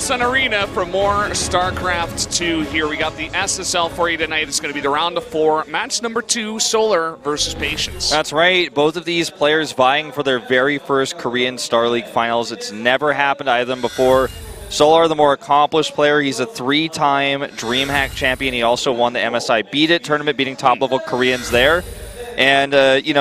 Sun Arena for more StarCraft 2 here. We got the SSL for you tonight. It's going to be the round of 4, match number 2, Solar versus Patience. That's right. Both of these players vying for their very first Korean Star League finals. It's never happened to either of them before. Solar, the more accomplished player. He's a 3-time DreamHack champion. He also won the MSI Beat It tournament, beating top-level Koreans there. And,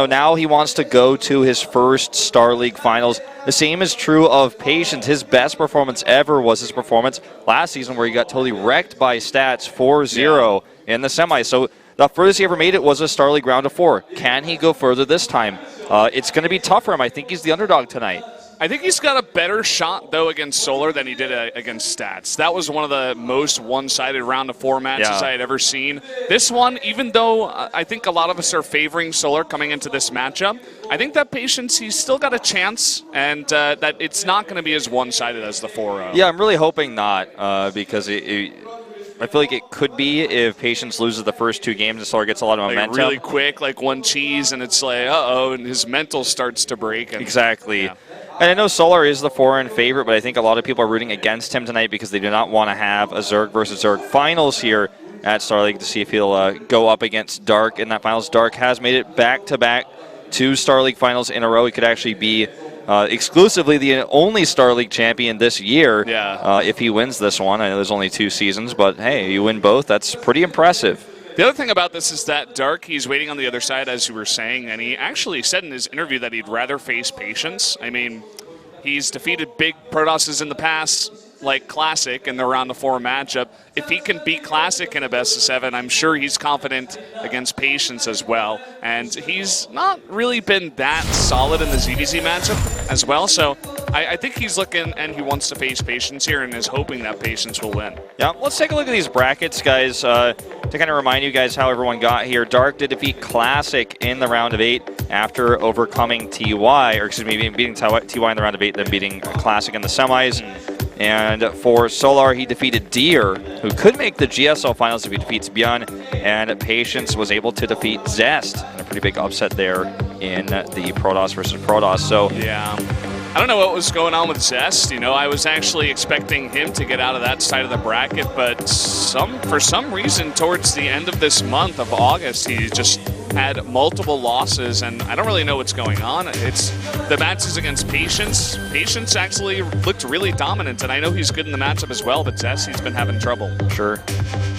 now he wants to go to his first Star League finals. The same is true of Patience. His best performance ever was his performance last season where he got totally wrecked by stats 4-0 in the semis. So the furthest he ever made it was a Star League round of 4. Can he go further this time? It's going to be tough for him. I think he's the underdog tonight. I think he's got a better shot, though, against Solar than he did against Stats. That was one of the most one-sided round of 4 matches I had ever seen. This one, even though I think a lot of us are favoring Solar coming into this matchup, I think that Patience, he's still got a chance, and that it's not going to be as one-sided as the 4-0. Yeah, I'm really hoping not, because I feel like it could be if Patience loses the first 2 games and Solar gets a lot of momentum. Really quick, like one cheese, and it's like, uh-oh, and his mental starts to break. And, exactly. Yeah. And I know Solar is the foreign favorite, but I think a lot of people are rooting against him tonight because they do not want to have a Zerg versus Zerg finals here at Star League to see if he'll go up against Dark in that finals. Dark has made it back-to-back 2 Star League finals in a row. He could actually be exclusively the only Star League champion this year if he wins this one. I know there's only 2 seasons, but hey, you win both. That's pretty impressive. The other thing about this is that Dark, he's waiting on the other side, as you were saying, and he actually said in his interview that he'd rather face Patience. I mean, he's defeated big Protosses in the past, like Classic, in the round of 4 matchup. If he can beat Classic in a best of 7, I'm sure he's confident against Patience as well. And he's not really been that solid in the ZVZ matchup as well, so I think he's looking and he wants to face Patience here and is hoping that Patience will win. Yeah, let's take a look at these brackets, guys, to kind of remind you guys how everyone got here. Dark did defeat Classic in the round of 8 after overcoming TY, or excuse me, beating TY in the round of 8, then beating Classic in the semis. And for Solar, he defeated Deer, who could make the GSL finals if he defeats Bjorn, and Patience was able to defeat Zest in a pretty big upset there in the Protoss versus Protoss. So yeah, I don't know what was going on with Zest. I was actually expecting him to get out of that side of the bracket, but for some reason towards the end of this month of August, he just had multiple losses, and I don't really know what's going on. It's the matches against Patience. Patience actually looked really dominant, and I know he's good in the matchup as well, but Zest, he's been having trouble. Sure.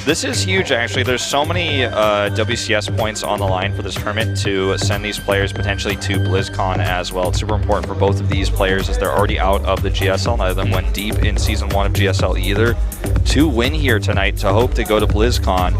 This is huge, actually. There's so many WCS points on the line for this tournament to send these players potentially to BlizzCon as well. It's super important for both of these players as they're already out of the GSL. Neither of them went deep in Season 1 of GSL either. To win here tonight to hope to go to BlizzCon.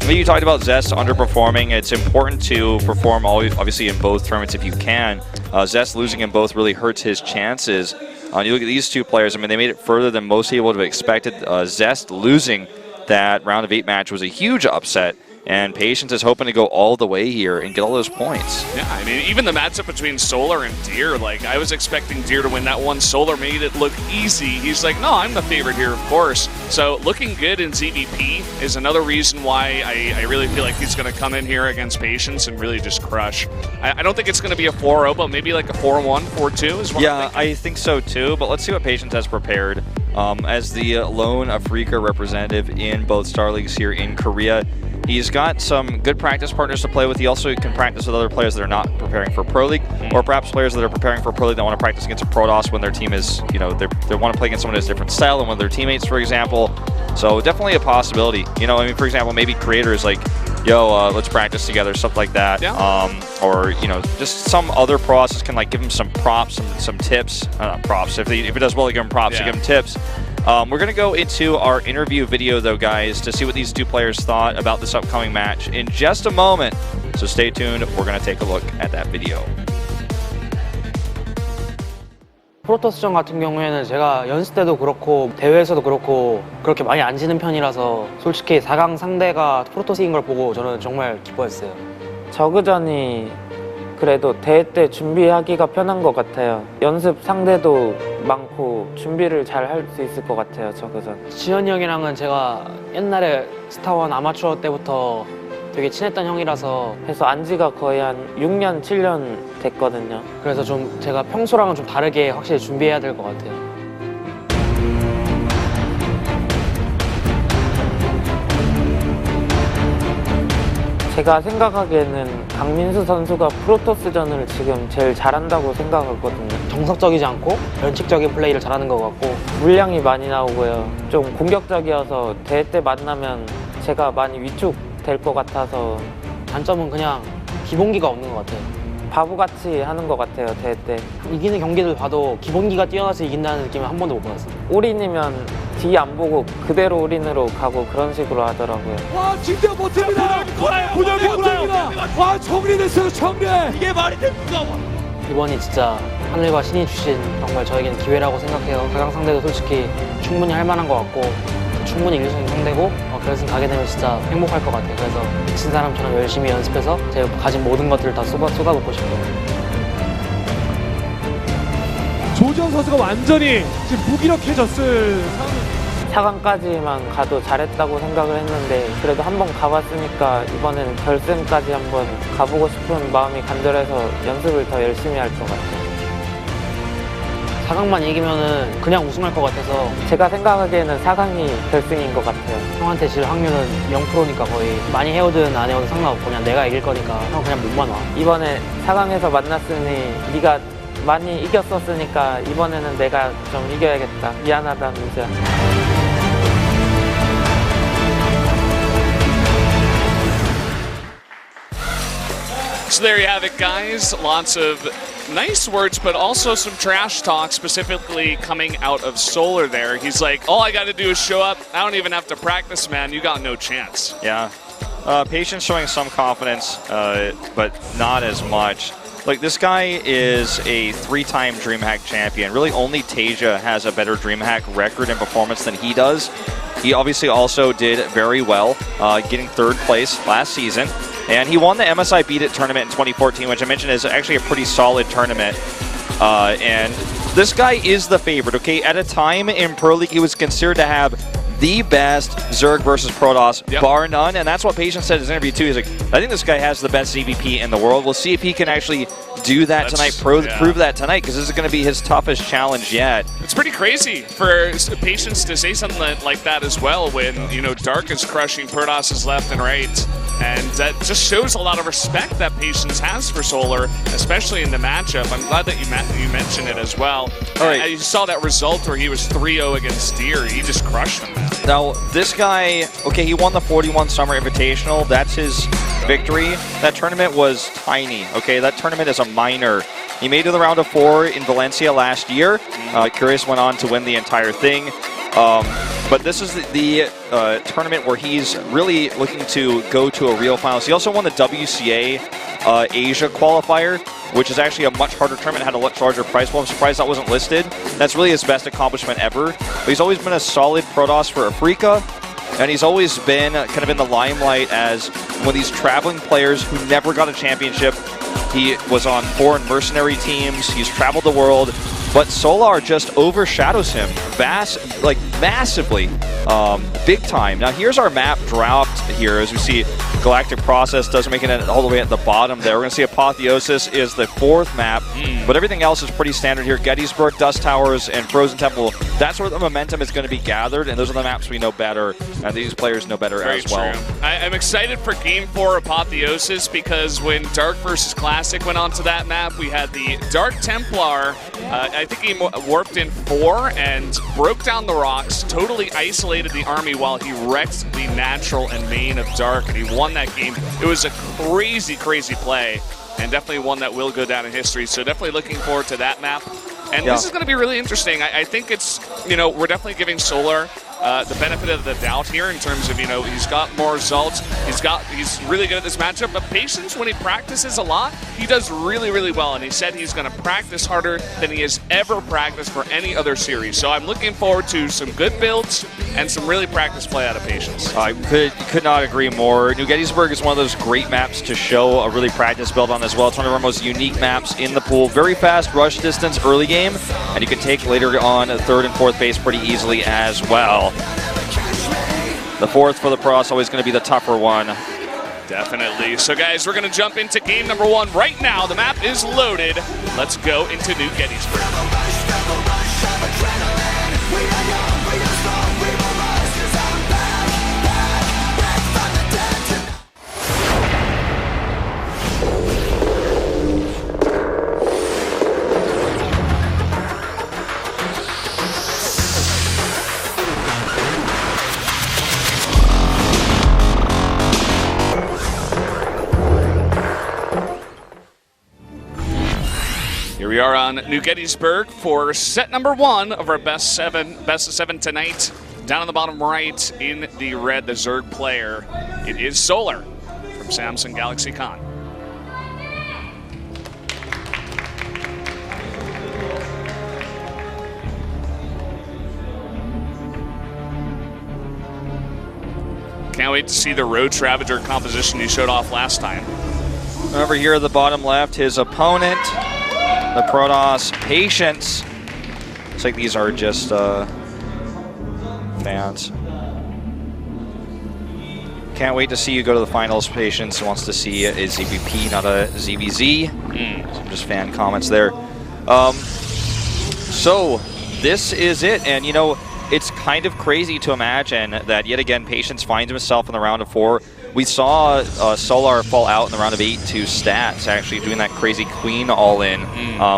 You talked about Zest underperforming. It's important to perform obviously in both tournaments if you can. Zest losing in both really hurts his chances. You look at these 2 players, I mean, they made it further than most people would have expected. Zest losing that round of 8 match was a huge upset, and Patience is hoping to go all the way here and get all those points. Yeah, I mean, even the matchup between Solar and Deer, like, I was expecting Deer to win that one. Solar made it look easy. He's like, no, I'm the favorite here, of course. So looking good in ZVP is another reason why I really feel like he's going to come in here against Patience and really just crush. I don't think it's going to be a 4-0, but maybe like a 4-1, 4-2 is what I'm thinking. I think so too, but let's see what Patience has prepared. As the lone Afrika representative in both Star Leagues here in Korea, he's got some good practice partners to play with. He also can practice with other players that are not preparing for Pro League, or perhaps players that are preparing for Pro League that want to practice against a Protoss when their team is, they want to play against someone who has a different style than one of their teammates, for example. So definitely a possibility. For example, maybe creators like, let's practice together, stuff like that. Yeah. Or, just some other process can give him some props, some tips. Not props. If it does well, give him props. Yeah. Give him tips. We're going to go into our interview video, though, guys, to see what these 2 players thought about this upcoming match in just a moment. So stay tuned. We're going to take a look at that video. 프로토스전 같은 경우에는 제가 연습 때도 그렇고 대회에서도 그렇고 그렇게 많이 안 지는 편이라서 솔직히 4강 상대가 프로토스인 걸 보고 저는 정말 기뻐했어요. 저그전이 그래도 대회 때 준비하기가 편한 것 같아요. 연습 상대도 많고 준비를 잘 할 수 있을 것 같아요, 저그전. 지현이 형이랑은 제가 옛날에 스타원 아마추어 때부터 되게 친했던 형이라서 그래서 안지가 거의 한 6년, 7년 됐거든요. 그래서 좀 제가 평소랑은 좀 다르게 확실히 준비해야 될 것 같아요. 제가 생각하기에는 강민수 선수가 프로토스전을 지금 제일 잘한다고 생각하거든요. 정석적이지 않고 변칙적인 플레이를 잘하는 것 같고 물량이 많이 나오고요. 좀 공격적이어서 대회 때 만나면 제가 많이 위축될 것 같아서 단점은 그냥 기본기가 없는 것 같아요. 바보같이 하는 것 같아요, 대회 때. 이기는 경기들 봐도 기본기가 뛰어나서 이긴다는 느낌은 한 번도 못 받았어요. 올인이면 뒤 안 보고 그대로 올인으로 가고 그런 식으로 하더라고요. 와 진짜 못합니다. 분열기 못합니다. 와 정리됐어요 정리. 이게 말이 됩니까? 이번이 진짜 하늘과 신이 주신 정말 저에게는 기회라고 생각해요. 가강 상대도 솔직히 충분히 할 만한 것 같고 충분히 이길 수 있는 상대고 결승 가게 되면 진짜 행복할 것 같아요. 그래서 미친 사람처럼 열심히 연습해서 제가 가진 모든 것들을 다 쏟아붓고 싶어요. 조지현 선수가 완전히 지금 무기력해졌을 상황. 4강까지만 가도 잘했다고 생각을 했는데 그래도 한 번 가봤으니까 이번에는 결승까지 한번 가보고 싶은 마음이 간절해서 연습을 더 열심히 할 것 같아요. 4강만 이기면은 그냥 우승할 것 같아서 제가 생각하기에는 4강이 결승인 것 같아요. 형한테 질 확률은 0%니까 거의 많이 해오든 안 해오든 상관없고 그냥 내가 이길 거니까 형 그냥 몸만 와. 이번에 4강에서 만났으니 네가 많이 이겼었으니까 이번에는 내가 좀 이겨야겠다. 미안하다 민수야. So there you have it, guys. Lots of nice words, but also some trash talk, specifically coming out of Solar there. He's like, all I got to do is show up. I don't even have to practice, man. You got no chance. Yeah. Patience showing some confidence, but not as much. Like, this guy is a 3-time DreamHack champion. Really, only Tasia has a better DreamHack record and performance than he does. He obviously also did very well, getting 3rd place last season. And he won the MSI Beat It tournament in 2014, which I mentioned is actually a pretty solid tournament. And this guy is the favorite, okay? At a time in Pro League, he was considered to have the best Zerg versus Protoss, bar none. And that's what Patience said in his interview, too. He's like, I think this guy has the best ZVP in the world. We'll see if he can actually do that tonight, prove that tonight, because this is going to be his toughest challenge yet. It's pretty crazy for Patience to say something like that as well when, you know, Dark is crushing Protosses left and right. And that just shows a lot of respect that Patience has for Solar, especially in the matchup. I'm glad that you mentioned it as well. All right. You saw that result where he was 3-0 against Deer. He just crushed him. Now, this guy, okay, he won the 41 Summer Invitational. That's his victory. That tournament was tiny, okay? That tournament is a minor. He made it to the round of 4 in Valencia last year. Curious went on to win the entire thing. But this is the tournament where he's really looking to go to a real finals. He also won the WCA Asia qualifier, which is actually a much harder tournament, had a much larger prize pool. I'm surprised that wasn't listed. That's really his best accomplishment ever. But he's always been a solid Protoss for Africa, and he's always been kind of in the limelight as one of these traveling players who never got a championship. He was on foreign mercenary teams. He's traveled the world. But Solar just overshadows him massively, big time. Now here's our map dropped here as we see Galactic Process doesn't make it all the way at the bottom there. We're going to see Apotheosis is the 4th map, but everything else is pretty standard here. Gettysburg, Dust Towers, and Frozen Temple. That's where the momentum is going to be gathered, and those are the maps we know better, and these players know better as well. I'm excited for Game 4 Apotheosis because when Dark versus Classic went onto that map, we had the Dark Templar. I think he warped in 4 and broke down the rocks, totally isolated the army while he wrecked the natural and main of Dark, and he won that game. It was a crazy, crazy play, and definitely one that will go down in history. So definitely looking forward to that map. And this is going to be really interesting. I think it's, you know, we're definitely giving Solar the benefit of the doubt here in terms of, you know, he's got more results. He's really good at this matchup. But Patience, when he practices a lot, he does really, really well. And he said he's going to practice harder than he has ever practiced for any other series. So I'm looking forward to some good builds and some really practice play out of Patience. I could not agree more. New Gettysburg is one of those great maps to show a really practice build on as well. It's one of our most unique maps in the pool. Very fast rush distance early game, and you can take later on 3rd and 4th base pretty easily as well. The 4th for the Protoss always going to be the tougher one. Definitely. So guys, we're going to jump into game number 1 right now. The map is loaded. Let's go into New Gettysburg. We are on New Gettysburg for set number 1 of our best of 7 tonight. Down on the bottom right in the red, the Zerg player. It is Solar from Samsung Galaxy Con. Can't wait to see the Road Ravager composition he showed off last time. Over here at the bottom left, his opponent, the Protoss Patience. Looks like these are just fans. Can't wait to see you go to the finals. Patience wants to see a ZVP, not a ZVZ. Some just fan comments there. So this is it, and you know, it's kind of crazy to imagine that yet again Patience finds himself in the round of 4. We saw Solar fall out in the round of 8 to stats, actually doing that crazy queen all-in,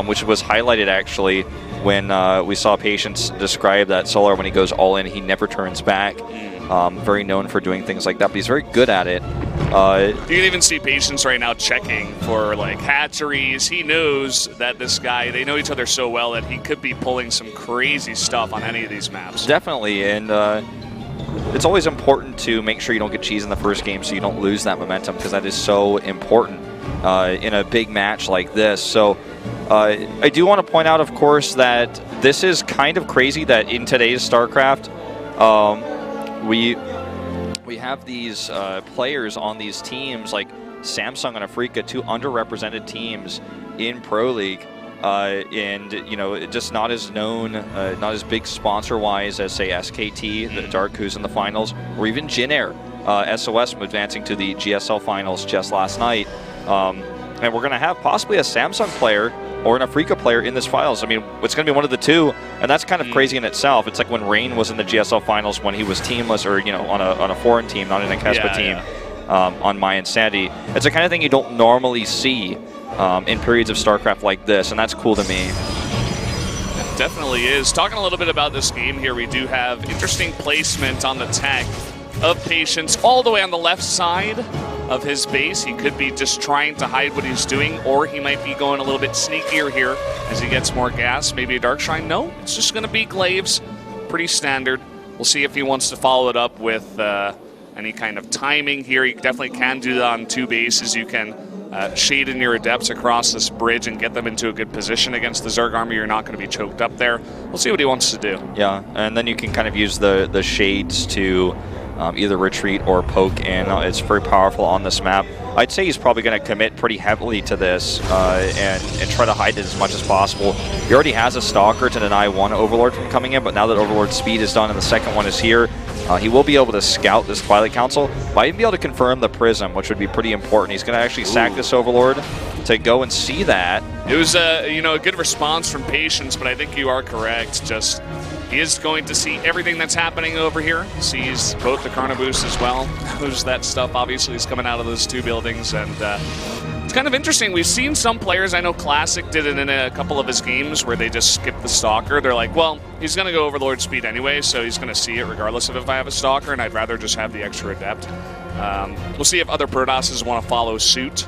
which was highlighted actually when we saw Patience describe that Solar, when he goes all-in, he never turns back. Very known for doing things like that, but he's very good at it. You can even see Patience right now checking for like hatcheries. He knows that this guy, they know each other so well that he could be pulling some crazy stuff on any of these maps. Definitely, and it's always important to make sure you don't get cheese in the first game so you don't lose that momentum, because that is so important in a big match like this. So I do want to point out, of course, that this is kind of crazy that in today's StarCraft, we have these players on these teams like Samsung and Afrika, 2 underrepresented teams in Pro League, and you know, just not as known, not as big sponsor-wise as say SKT, the Dark, who's in the finals, or even Jin Air, SOS advancing to the GSL finals just last night. And we're going to have possibly a Samsung player or an Afrika player in this finals. I mean, it's going to be one of the two, and that's kind of crazy in itself. It's like when Rain was in the GSL finals when he was teamless, or you know, on a foreign team, not in a Kespa team, on My Insanity. It's the kind of thing you don't normally see in periods of StarCraft like this, and that's cool to me. It definitely is. Talking a little bit about this game here, we do have interesting placement on the tech of Patience all the way on the left side of his base. He could be just trying to hide what he's doing, or he might be going a little bit sneakier here as he gets more gas. Maybe a Dark Shrine. No, it's just going to be Glaives. Pretty standard. We'll see if he wants to follow it up with any kind of timing here. He definitely can do that on 2 bases. You can shade in your Adepts across this bridge and get them into a good position against the Zerg army. You're not going to be choked up there. We'll see what he wants to do. Yeah, and then you can kind of use the shades to either retreat or poke in. It's very powerful on this map. I'd say he's probably going to commit pretty heavily to this and try to hide it as much as possible. He already has a Stalker to deny 1 Overlord from coming in, but now that Overlord's speed is done and the second one is here, he will be able to scout this Twilight Council, might even be able to confirm the Prism, which would be pretty important. He's going to actually sack this Overlord to go and see that. It was a good response from Patience, but I think you are correct. Just he is going to see everything that's happening over here. Sees both the Chrono Boost as well. Knows that stuff obviously is coming out of those 2 buildings, and it's kind of interesting. We've seen some players, I know Classic did it in a couple of his games where they just skip the Stalker. They're like, well, he's going to go Overlord speed anyway, so he's going to see it regardless of if I have a Stalker, and I'd rather just have the extra Adept. We'll see if other Protosses want to follow suit.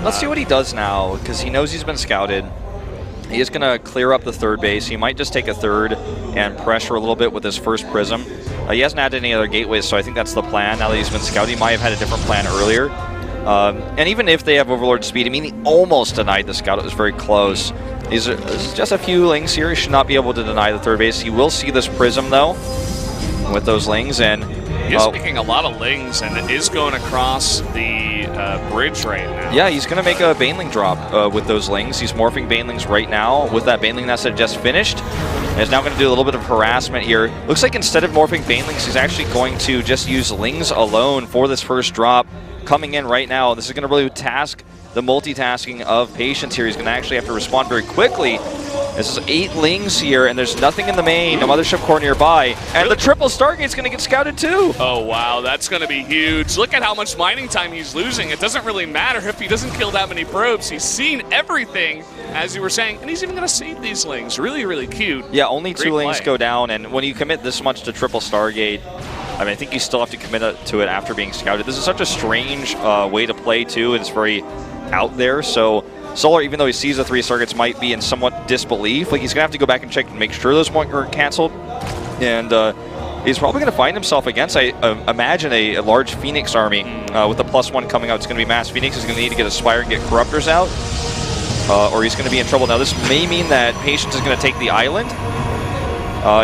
Let's see what he does now, because he knows he's been scouted. He is going to clear up the 3rd base. He might just take a 3rd and pressure a little bit with his first Prism. He hasn't added any other gateways, so I think that's the plan. Now that he's been scouted, he might have had a different plan earlier. And even if they have Overlord speed, I mean, he almost denied the scout. It was very close. These are just a few lings here. He should not be able to deny the 3rd base. He will see this Prism, though, with those lings, and he's picking a lot of lings, and it is going across the bridge right now. Yeah, he's going to make a Baneling drop with those lings. He's morphing Banelings right now with that Baneling nest that just finished. And is now going to do a little bit of harassment here. Looks like instead of morphing Banelings, he's actually going to just use lings alone for this first drop coming in right now. This is going to really task the multitasking of Patience here. He's going to actually have to respond very quickly. This is 8 lings here, and there's nothing in the main, no Mothership core nearby. And the triple Stargate's going to get scouted too. Oh, wow, that's going to be huge. Look at how much mining time he's losing. It doesn't really matter if he doesn't kill that many probes. He's seen everything, as you were saying, and he's even going to save these lings. Really, really cute. Yeah, only Great 2 lings play. go down, and when you commit this much to triple Stargate, I mean, I think you still have to commit to it after being scouted. This is such a strange way to play, too, and it's very out there, so Solar, even though he sees the 3 circuits, might be in somewhat disbelief. Like, he's going to have to go back and check and make sure those weren't canceled. And he's probably going to find himself against, I imagine, a large Phoenix army with the +1 coming out. It's going to be Mass Phoenix. He's going to need to get Aspire and get Corruptors out, or he's going to be in trouble. Now, this may mean that Patience is going to take the island.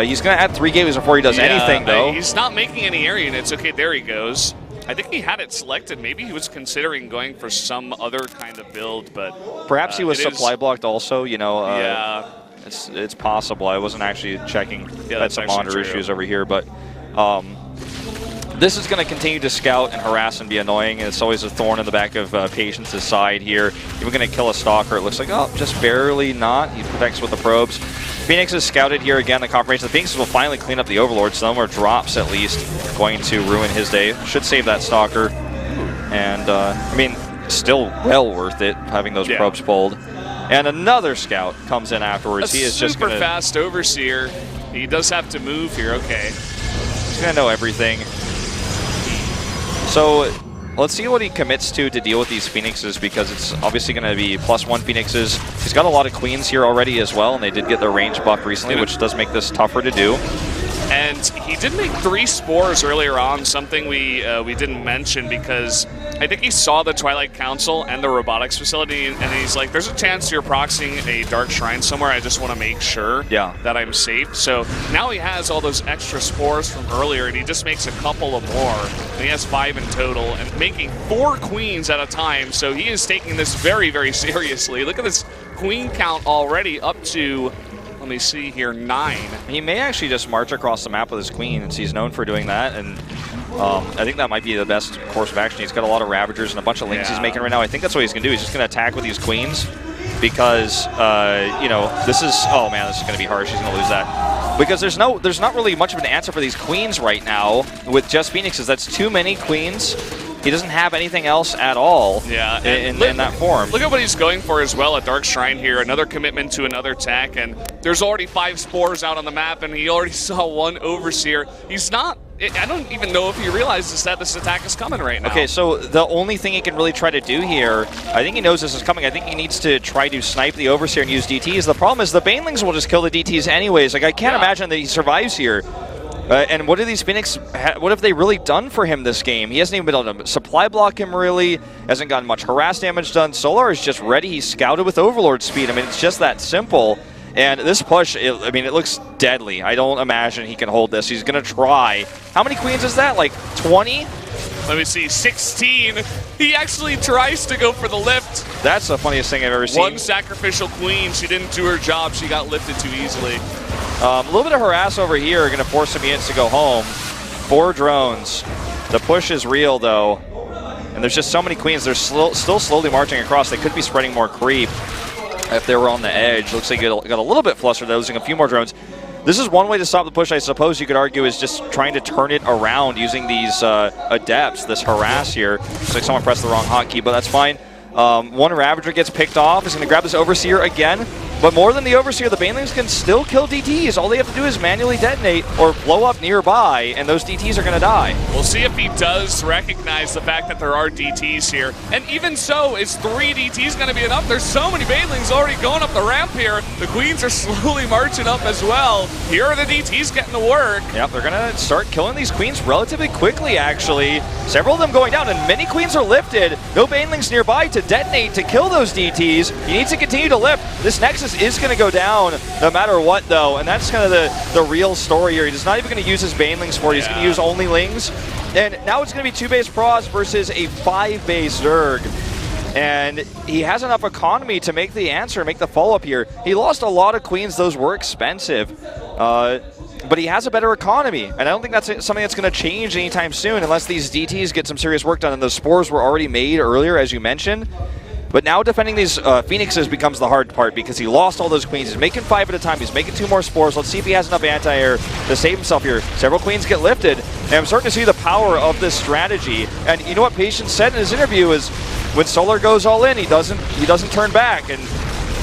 He's going to add 3 gateways before he does anything, though. He's not making any area units. Okay, there he goes. I think he had it selected. Maybe he was considering going for some other kind of build, but perhaps he was supply blocked also. You know, yeah, it's possible. I wasn't actually checking. Had some monitor issues over here, but this is going to continue to scout and harass and be annoying. It's always a thorn in the back of Patience's side here. Even going to kill a Stalker. It looks like, oh, just barely not. He protects with the probes. Phoenix is scouted here again. The confirmation. The Phoenixes will finally clean up the Overlords. No more drops, at least, going to ruin his day. Should save that Stalker. And, I mean, still well worth it, having those probes pulled. And another scout comes in afterwards. He is just super fast Overseer. He does have to move here. Okay. He's going to know everything. So let's see what he commits to deal with these Phoenixes, because it's obviously going to be +1 Phoenixes. He's got a lot of Queens here already as well, and they did get their range buff recently, which does make this tougher to do. And he did make 3 spores earlier on, something we didn't mention, because I think he saw the Twilight Council and the robotics facility, and he's like, there's a chance you're proxying a Dark Shrine somewhere. I just want to make sure that I'm safe. So now he has all those extra spores from earlier, and he just makes a couple of more. And he has 5 in total, and making 4 queens at a time. So he is taking this very, very seriously. Look at this queen count already up to, let me see here, 9. He may actually just march across the map with his queen, since he's known for doing that. And I think that might be the best course of action. He's got a lot of Ravagers and a bunch of Lings he's making right now. I think that's what he's going to do. He's just going to attack with these queens, because, you know, this is, oh man, this is going to be harsh. He's going to lose that. Because there's not really much of an answer for these queens right now with just Phoenixes. That's too many queens. He doesn't have anything else at all in that form. Look at what he's going for as well at Dark Shrine here. Another commitment to another tech, and there's already 5 spores out on the map, and he already saw 1 Overseer. He's not, I don't even know if he realizes that this attack is coming right now. Okay, so the only thing he can really try to do here, I think he knows this is coming. I think he needs to try to snipe the Overseer and use DTs. The problem is the Banelings will just kill the DTs anyways. Like, I can't imagine that he survives here. And what do these Phoenix, what have they really done for him this game? He hasn't even been able to supply block him really, hasn't gotten much harass damage done. Solar is just ready. He's scouted with Overlord speed. I mean, it's just that simple. And this push, I mean, it looks deadly. I don't imagine he can hold this. He's going to try. How many queens is that? Like 20? Let me see, 16. He actually tries to go for the lift. That's the funniest thing I've ever seen. 1 sacrificial queen. She didn't do her job. She got lifted too easily. A little bit of harass over here, going to force some units to go home. 4 drones. The push is real, though. And there's just so many queens. They're still slowly marching across. They could be spreading more creep if they were on the edge. Looks like it got a little bit flustered, losing a few more drones. This is one way to stop the push, I suppose you could argue, is just trying to turn it around using these adepts, this harass here. Looks like someone pressed the wrong hotkey, but that's fine. 1 Ravager gets picked off. He's going to grab this Overseer again. But more than the Overseer, the Banelings can still kill DTs. All they have to do is manually detonate or blow up nearby, and those DTs are going to die. We'll see if he does recognize the fact that there are DTs here. And even so, is 3 DTs going to be enough? There's so many Banelings already going up the ramp here. The Queens are slowly marching up as well. Here are the DTs getting to work. Yep, they're going to start killing these Queens relatively quickly, actually. Several of them going down, and many Queens are lifted. No Banelings nearby to detonate to kill those DTs. He needs to continue to lift. This Nexus is going to go down no matter what, though, and that's kind of the real story here. He's not even going to use his Banelings for it. He's going to use only Lings. And now it's going to be 2 base Pros versus a 5 base Zerg. And he has enough economy to make the answer, make the follow-up here. He lost a lot of Queens. Those were expensive. But he has a better economy, and I don't think that's something that's going to change anytime soon unless these DTs get some serious work done. And those spores were already made earlier, as you mentioned. But now defending these Phoenixes becomes the hard part because he lost all those Queens. He's making 5 at a time. He's making 2 more spores. Let's see if he has enough anti-air to save himself here. Several Queens get lifted, and I'm starting to see the power of this strategy. And you know what Patience said in his interview is when Solar goes all in, he doesn't turn back. And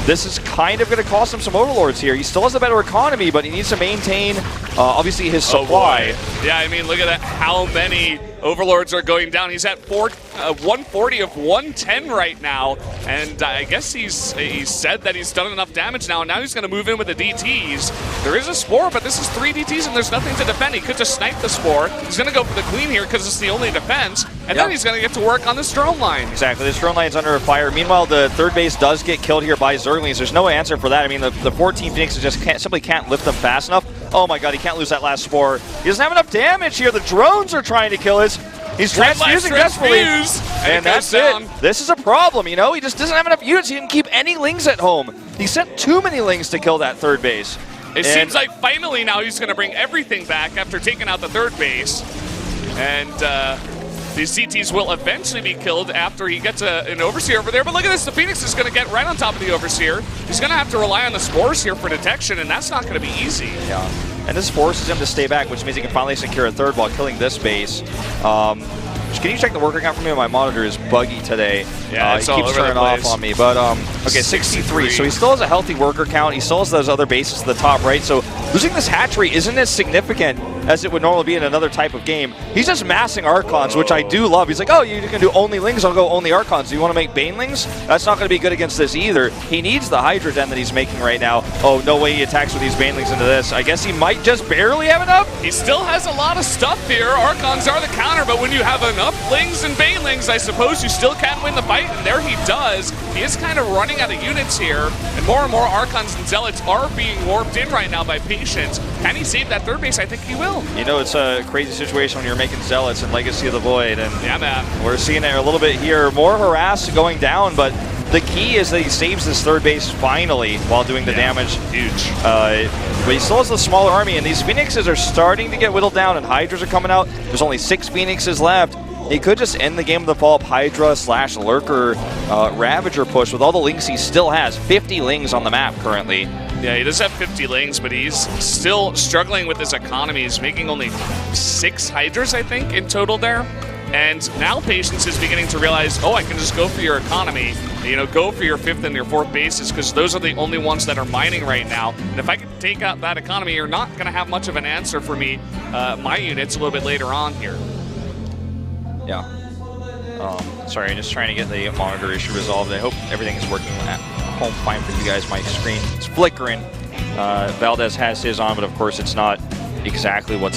this is kind of going to cost him some Overlords here. He still has a better economy, but he needs to maintain, obviously, his supply. Yeah, I mean, look at that. How many Overlords are going down. He's at 140 of 110 right now, and I guess he's said that he's done enough damage now, and now he's going to move in with the DTs. There is a Spore, but this is 3 DTs, and there's nothing to defend. He could just snipe the Spore. He's going to go for the Queen here because it's the only defense, and then he's going to get to work on this drone line. Exactly. This drone line's under fire. Meanwhile, the third base does get killed here by Zerglings. There's no answer for that. I mean, the 14 Phoenixes just simply can't lift them fast enough. Oh my god, he can't lose that last Spore. He doesn't have enough damage here. The drones are trying to kill us. He's transfusing desperately, and that's it. This is a problem, you know? He just doesn't have enough units. He didn't keep any Lings at home. He sent too many Lings to kill that third base. It seems like finally now he's going to bring everything back after taking out the third base. And these CTs will eventually be killed after he gets an Overseer over there. But look at this, the Phoenix is going to get right on top of the Overseer. He's going to have to rely on the Spores here for detection, and that's not going to be easy. Yeah. And this forces him to stay back, which means he can finally secure a third while killing this base. Can you check the worker count for me? My monitor is buggy today. Yeah, it keeps turning off on me. But okay, 63. So he still has a healthy worker count. He still has those other bases to the top right. So losing this hatchery isn't as significant as it would normally be in another type of game. He's just massing Archons, which I do love. He's like, oh, you can do only Lings, I'll go only Archons. Do you want to make Banelings? That's not going to be good against this either. He needs the Hydra Den that he's making right now. Oh, no way he attacks with these Banelings into this. I guess he might just barely have enough. He still has a lot of stuff here. Archons are the counter, but when you have enough Lings and Banelings, I suppose you still can win the fight, and there he does. He is kind of running out of units here, and more Archons and Zealots are being warped in right now by Patience. Can he save that third base? I think he will. You know, it's a crazy situation when you're making Zealots and Legacy of the Void, and yeah, man. We're seeing it a little bit here. More harass going down, but the key is that he saves this third base finally while doing the damage. Huge. But he still has the smaller army, and these Phoenixes are starting to get whittled down, and Hydras are coming out. There's only 6 Phoenixes left. He could just end the game with the follow-up Hydra / Lurker Ravager push with all the Lings he still has. 50 Lings on the map currently. Yeah, he does have 50 Lings, but he's still struggling with his economy. He's making only 6 Hydras, I think, in total there. And now Patience is beginning to realize, oh, I can just go for your economy. You know, go for your 5th and your 4th bases, because those are the only ones that are mining right now. And if I can take out that economy, you're not going to have much of an answer for me, my units, a little bit later on here. Yeah. Sorry, I'm just trying to get the monitor issue resolved. I hope everything is working at home fine for you guys. My screen is flickering. Valdez has his on, but of course it's not exactly what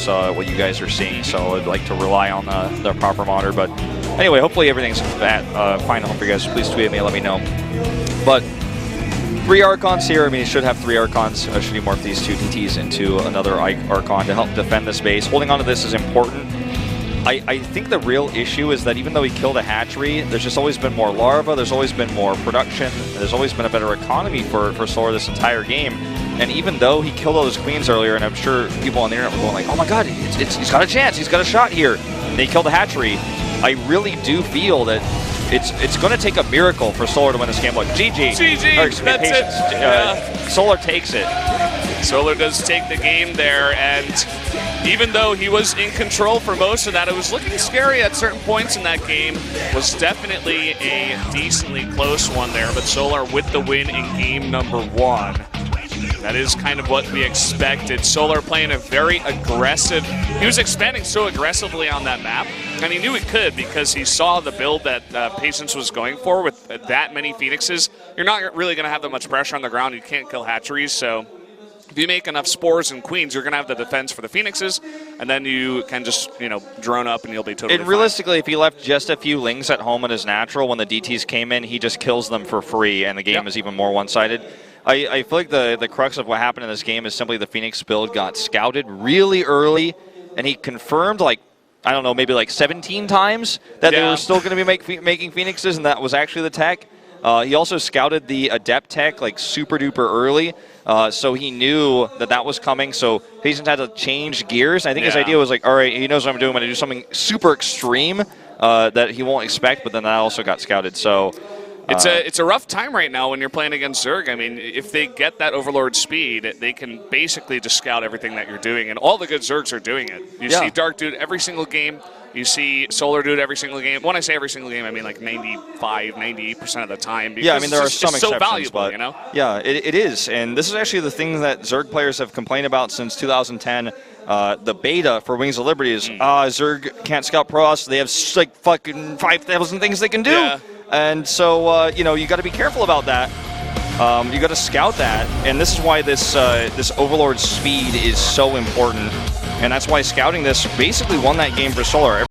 you guys are seeing, so I'd like to rely on the proper monitor. But anyway, hopefully everything's fine at home for you guys. Please tweet me and let me know. But 3 Archons here. I mean, he should have 3 Archons. Should he morph these 2 DTs into another Archon to help defend this base? Holding on to this is important. I think the real issue is that even though he killed a hatchery, there's just always been more larvae, there's always been more production, there's always been a better economy for Solar this entire game. And even though he killed all those queens earlier, and I'm sure people on the internet were going like, oh my god, he's got a chance, he's got a shot here. And he killed a hatchery. I really do feel that it's going to take a miracle for Solar to win this game. Look, GG. GG, that's it. Yeah. Solar takes it. Solar does take the game there, and even though he was in control for most of that, it was looking scary at certain points in that game. Was definitely a decently close one there, but Solar with the win in game number 1. That is kind of what we expected. Solar playing a very aggressive, he was expanding so aggressively on that map, and he knew he could because he saw the build that Patience was going for with that many Phoenixes. You're not really going to have that much pressure on the ground. You can't kill hatcheries, so if you make enough Spores and Queens, you're going to have the defense for the Phoenixes, and then you can just, you know, drone up and you'll be totally fine. Realistically, if he left just a few Lings at home in his natural, when the DTs came in, he just kills them for free, and the game is even more one-sided. I feel like the crux of what happened in this game is simply the Phoenix build got scouted really early, and he confirmed, like, I don't know, maybe like 17 times that they were still going to be making Phoenixes, and that was actually the tech. He also scouted the Adept tech like super duper early, so he knew that was coming. So Patience had to change gears. I think his idea was like, all right, he knows what I'm doing. I'm going to do something super extreme that he won't expect, but then that also got scouted. So It's a rough time right now when you're playing against Zerg. I mean, if they get that Overlord speed, they can basically just scout everything that you're doing, and all the good Zergs are doing it. You see Dark Dude every single game. You see Solar Dude every single game. When I say every single game, I mean like 95, 98% of the time. Because I mean, there are some it's exceptions, so valuable, but you know? yeah, it is. And this is actually the thing that Zerg players have complained about since 2010. The beta for Wings of Liberty is, Zerg can't scout Protoss. They have like fucking 5,000 things they can do. Yeah. And so, you know, you got to be careful about that. You got to scout that. And this is why this Overlord speed is so important. And that's why scouting this basically won that game for Solar.